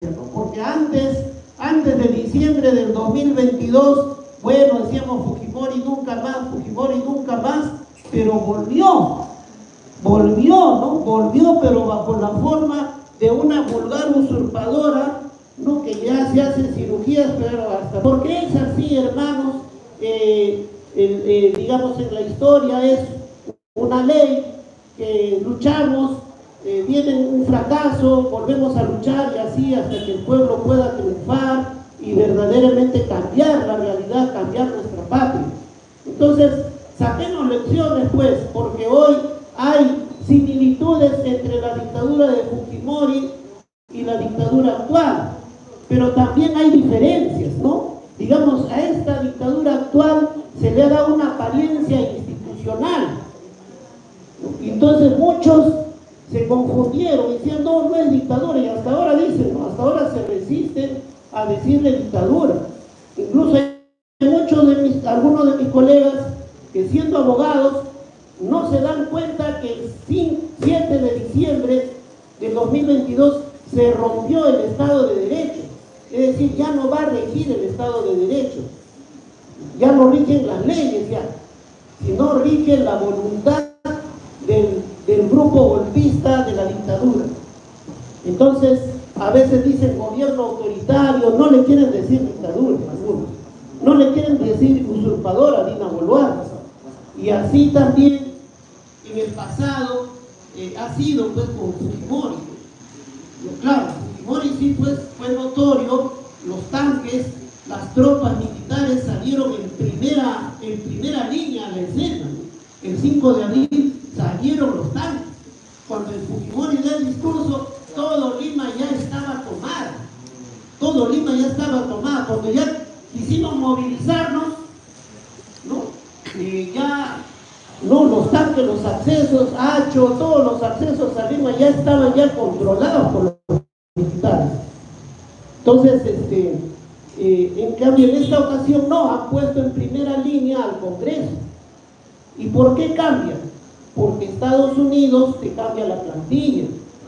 ¿no? Porque antes de diciembre del 2022, bueno, decíamos Fujimori nunca más, pero volvió, ¿no? Volvió, pero bajo la forma de una vulgar usurpadora, ¿no? Que ya se hace cirugías, pero hasta... Porque es así, hermanos, digamos, en la historia es una ley que luchamos, viene un fracaso, volvemos a luchar y así hasta que el pueblo pueda triunfar y verdaderamente cambiar la realidad, cambiar nuestra patria. Entonces, saquemos lecciones pues, porque hoy hay similitudes entre la dictadura de Fujimori y la dictadura actual, pero también hay diferencias, ¿no? Digamos, a esta dictadura actual se le ha dado una apariencia institucional. Entonces muchos se confundieron, decían, no es dictadura, y hasta ahora dicen, ¿no? Hasta ahora se resisten a decirle dictadura. Incluso hay algunos de mis colegas que siendo abogados no se dan cuenta que el 7 de diciembre del 2022 se rompió el Estado de Derecho. Es decir, ya no va a regir el Estado de Derecho. Ya no rigen las leyes, ya. Sino rige la voluntad del grupo golpista de la dictadura. Entonces, a veces dicen gobierno autoritario, no le quieren decir dictadura, algunos. No le quieren decir usurpadora, Dina Boluarte. Y así también en el pasado ha sido pues con Fujimori. Claro, Fujimori sí pues fue notorio, los tanques, las tropas militares salieron en primera línea a la escena. El 5 de abril salieron los tanques. Cuando el Fujimori dio el discurso, todo Lima ya estaba tomado. Todo Lima ya estaba tomado. Cuando ya quisimos movilizarnos, los tanques, los accesos, Hacho, todos los accesos a Lima ya estaban ya controlados por los militares. Entonces, en cambio, en esta ocasión no, han puesto en primera línea al Congreso. ¿Y por qué cambian? Porque Estados Unidos te cambia la plantilla.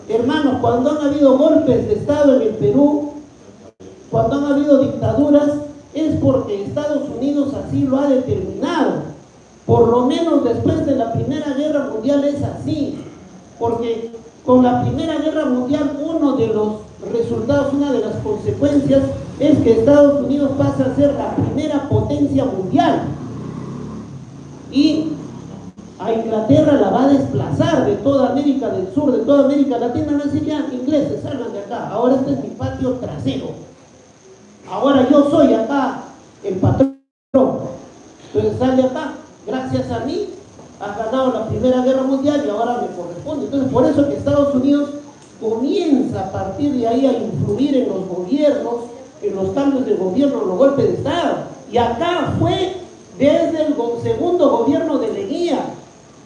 Hermanos, cuando han habido golpes de Estado en el Perú, cuando han habido dictaduras, es porque Estados Unidos así lo ha determinado. Por lo menos después de la Primera Guerra Mundial es así. Porque con la Primera Guerra Mundial uno de los resultados, una de las consecuencias es que Estados Unidos pasa a ser la primera potencia mundial. Y a Inglaterra la va a desplazar de toda América del Sur, de toda América Latina. No decir ya, ingleses, salgan de acá. Ahora este es mi patio trasero. Ahora yo soy acá el patrón. Entonces sal de acá. Gracias a mí has ganado la Primera Guerra Mundial y ahora me corresponde. Entonces por eso que Estados Unidos comienza a partir de ahí a influir en los gobiernos, en los cambios de gobierno, en los golpes de Estado. Y acá fue desde el segundo gobierno de Leguía.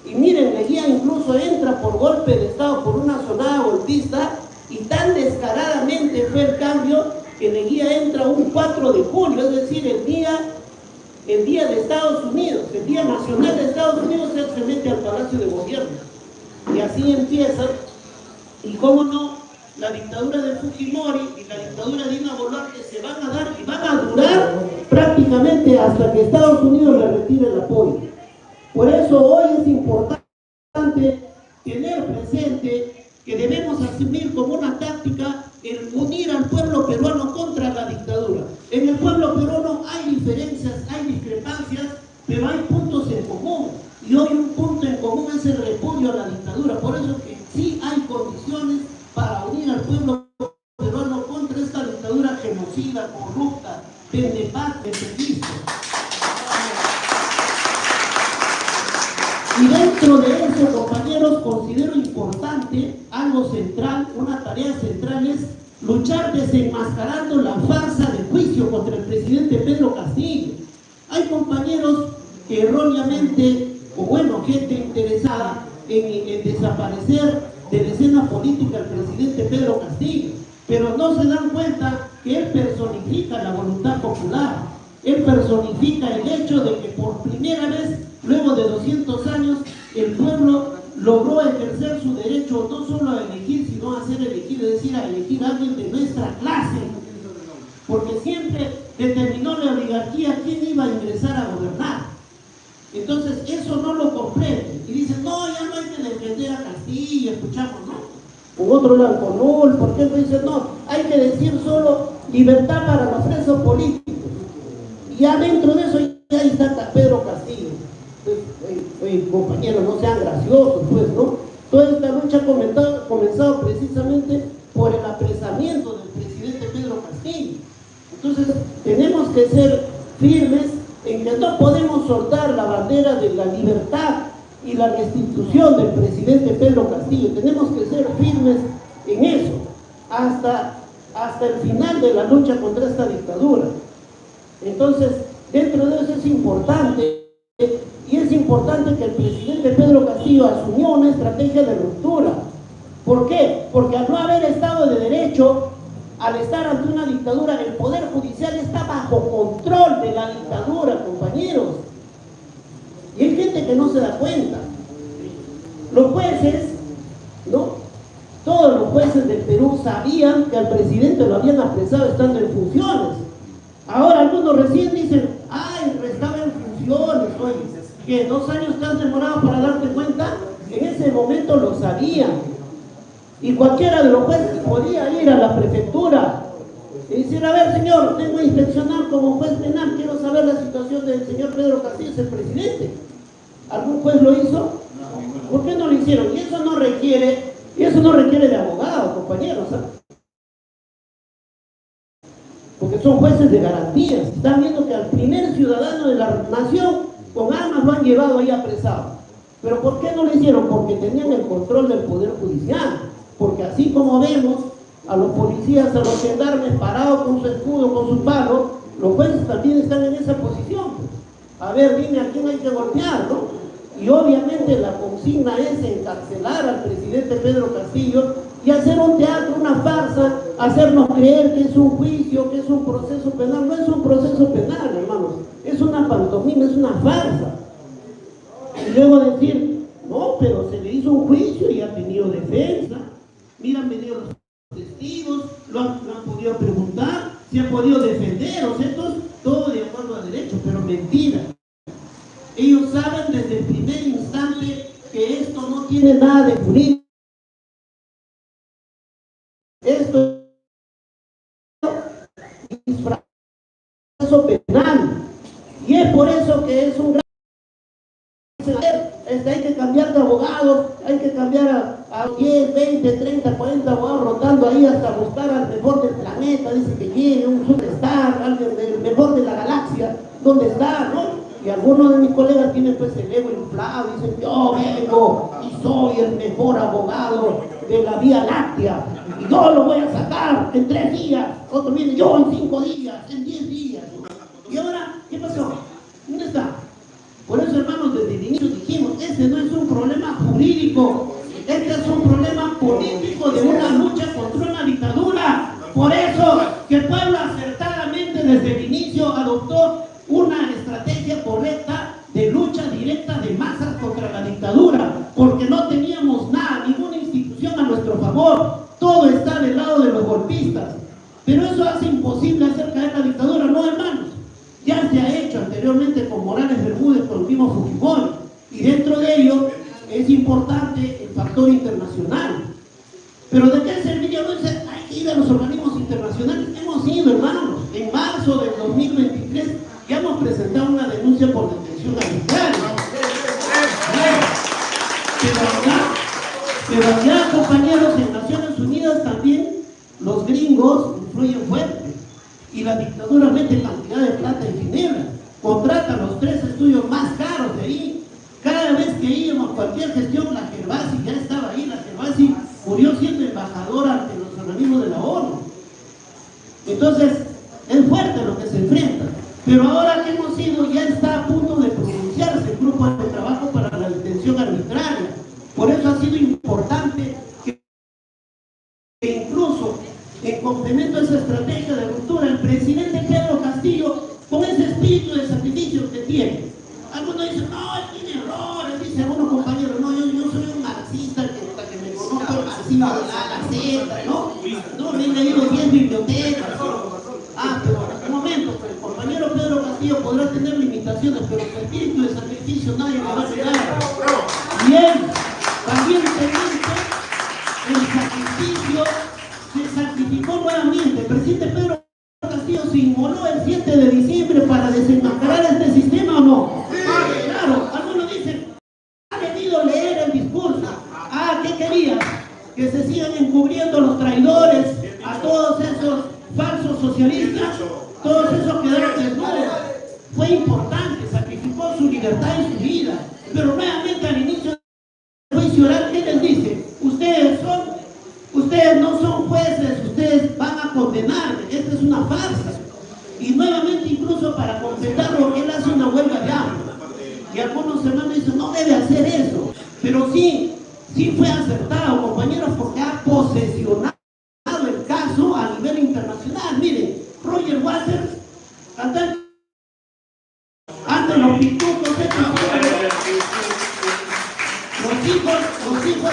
Y miren, Leguía incluso entra por golpe de Estado, por una sonada golpista, y tan descaradamente fue el cambio que Leguía entra un 4 de julio, es decir, el día de Estados Unidos, el Día Nacional de Estados Unidos, él se mete al Palacio de Gobierno. Y así empieza, y cómo no, la dictadura de Fujimori y la dictadura de Dina Boluarte se van a dar y van a durar prácticamente hasta que Estados Unidos le retire el apoyo. Por eso hoy es importante tener presente que debemos asumir como una táctica el unir al pueblo peruano contra la dictadura. En el pueblo peruano hay diferencias, hay discrepancias, pero hay puntos en común. Y hoy un punto en común es el repudio a la dictadura. Por eso que sí hay condiciones para unir al pueblo peruano contra esta dictadura genocida, corrupta, vendepaz, defendista. Y dentro de eso, compañeros, considero importante, algo central, una tarea central es luchar desenmascarando la farsa de juicio contra el presidente Pedro Castillo. Hay compañeros que erróneamente, o bueno, gente interesada en desaparecer de la escena política al presidente Pedro Castillo, pero no se dan cuenta que él personifica la voluntad popular, él personifica el hecho de que por primera vez, luego de 200 años, el pueblo logró ejercer su derecho no solo a elegir, sino a ser elegido, es decir, a elegir a alguien de nuestra clase, porque siempre determinó la oligarquía quién iba a ingresar a gobernar. Entonces eso no lo comprende y dicen, no, ya no hay que defender a Castillo, escuchamos, ¿no? Con otro lado, con Ul, ¿por qué no dicen no? Hay que decir solo libertad para los presos políticos. Y ya dentro de eso ya está Pedro Castillo. Compañeros, no sean graciosos, pues, ¿no? Toda esta lucha ha comenzado precisamente por el apresamiento del presidente Pedro Castillo. Entonces, tenemos que ser firmes en que no podemos soltar la bandera de la libertad y la restitución del presidente Pedro Castillo. Tenemos que ser firmes en eso, hasta el final de la lucha contra esta dictadura. Entonces, dentro de eso es importante, y es importante que el presidente Pedro Castillo asumió una estrategia de ruptura. ¿Por qué? Porque al no haber Estado de Derecho, al estar ante una dictadura, el Poder Judicial está bajo control de la dictadura, compañeros. Y hay gente que no se da cuenta. Los jueces, ¿no? Todos los jueces del Perú sabían que al presidente lo habían apresado estando en funciones. Ahora algunos recién dicen, ay, estaba en funciones, oye, que 2 años te has demorado para darte cuenta. En ese momento lo sabían. Y cualquiera de los jueces podía ir a la prefectura y decir, a ver, señor, tengo que inspeccionar como juez penal, quiero saber la situación del señor Pedro Castillo, es el presidente. ¿Algún juez lo hizo? ¿Por qué no lo hicieron? Y eso no requiere de abogados, compañeros, ¿sabes? Porque son jueces de garantías. Están viendo que al primer ciudadano de la nación con armas lo han llevado ahí apresado. ¿Pero por qué no lo hicieron? Porque tenían el control del Poder Judicial. Porque así como vemos a los policías, a los gendarmes parados con su escudo, con su palo, los jueces también están en esa posición. A ver, dime a quién hay que golpear, ¿no? Y obviamente la consigna es encarcelar al presidente Pedro Castillo y hacer un teatro, una farsa, hacernos creer que es un juicio, que es un proceso penal. No es un proceso penal, hermanos, es una pantomima, es una farsa. Y luego decir, no, pero se le hizo un juicio y ha tenido defensa. Mira, han venido los testigos, lo han podido preguntar, se han podido defender, o sea, todo de acuerdo a derecho, pero mentira. Ellos saben desde el primer instante que esto no tiene nada de jurídico. Esto es proceso penal. Y es por eso que es un gran... hay que cambiar de abogados, hay que cambiar a 10, 20, 30, 40 abogados rotando ahí hasta buscar al mejor del planeta. Dice que llegue un superstar, alguien del mejor de la galaxia. ¿Dónde está, no? Y algunos de mis colegas tienen pues el ego inflado, dicen, yo vengo y soy el mejor abogado de la Vía Láctea y yo lo voy a sacar en 3 días. Otro viene, yo en 5 días, en 10 días. ¿Y ahora qué pasó? ¿Dónde está? Por eso, hermanos, desde el inicio dijimos, este no es un problema jurídico, este es un problema político de una lucha contra una dictadura. Por eso que el pueblo acertadamente desde el inicio adoptó una estrategia correcta de lucha directa de masas contra la dictadura, porque no teníamos nada, ninguna institución a nuestro favor, todo está del lado de los golpistas. Pero eso hace imposible hacer caer la dictadura, ¿no, hermanos? Ya se ha hecho anteriormente con Morales Bermúdez, con el mismo Fujimori, y dentro de ello es importante el factor internacional. Pero ¿de qué serviría? No dice, hay que ir a los organismos internacionales. Hemos ido, hermanos, en marzo del 2023 ya hemos presentado una denuncia por detención arbitraria. Pero allá, compañeros, en Naciones Unidas también los gringos influyen fuerte. Y la dictadura mete cantidad de plata en Ginebra, contrata los 3 estudios más caros de ahí. Cada vez que íbamos a cualquier gestión, la Gervasi ya estaba ahí. La Gervasi murió siendo embajadora ante los organismos de la ONU. Entonces, es fuerte lo que se enfrenta. Pero ahora que hemos ido, ya está a punto de pronunciarse el grupo de trabajo para la detención arbitraria. Por eso ha sido importante que incluso en complemento a esa estrategia de ruptura, el presidente Pedro Castillo, con ese espíritu de sacrificio que tiene, algunos dicen, no, él tiene errores, dice algunos compañeros, no, yo soy un limitaciones, pero su espíritu de sacrificio nadie le va a negar. Y él también teniente el sacrificio, se sacrificó nuevamente. El presidente Pedro Castillo se inmoló el 7 de diciembre para desenmascarar este sistema, ¿o no? Claro, algunos dicen, ha debido leer el discurso. Ah, ¿qué querías? Que se sigan encubriendo los traidores, a todos esos falsos socialistas, todos esos quedaron desnudos. Fue importante, sacrificó su libertad y su vida, pero nuevamente al inicio del juicio oral, ¿qué les dice? Ustedes no son jueces, ustedes van a condenarme, esta es una farsa. Y nuevamente, incluso para completarlo, él hace una huelga de hambre. Y algunos hermanos dicen, no debe hacer eso, pero sí fue acertado, compañeros, porque ha posesionado el caso a nivel internacional. Miren, Roger Waters, antes los pitucos, los hijos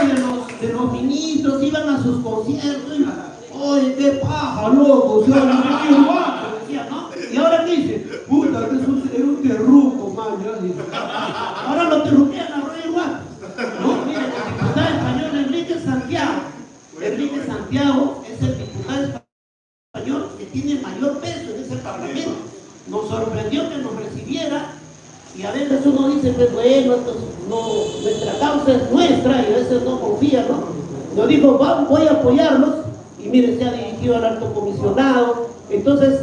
de los ministros iban a sus conciertos y, oye, qué paja, loco, o sea, Roger Waters, decía, ¿no? Y ahora ¿qué dice? Puta, que es un terruco, man, ya dice. Ahora lo terruquean a Roger Waters, ¿no? Miren, el diputado español Enrique Santiago es el diputado español que tiene mayor peso en ese parlamento. Nos sorprendió que nos recibiera y a veces uno dice que bueno, nuestra causa es nuestra y a veces no confía, ¿no? Nos dijo, voy a apoyarlos y mire, se ha dirigido al alto comisionado. Entonces,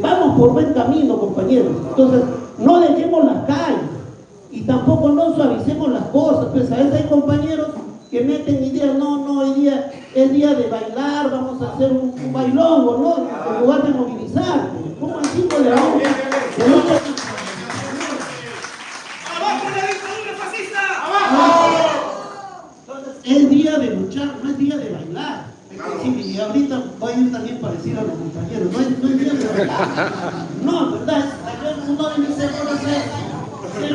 vamos por buen camino, compañeros. Entonces, no dejemos las calles y tampoco no suavicemos las cosas. Pues a veces hay compañeros que meten ideas, no, hoy día es día de bailar, vamos a hacer un bailongo, ¿no? En lugar de movilizar, como el 5 de agosto. ¡Abajo la dictadura fascista! Entonces, es día de luchar, no es día de bailar. Sí, y ahorita voy a ir también para decir a los compañeros, no es día de bailar. No, ¿verdad? Uno debe ser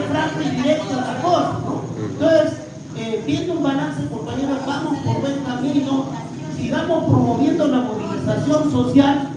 franco y directo a la cosa, ¿no? Entonces, viendo un balance, compañeros, vamos por buen camino, sigamos promoviendo la movilización social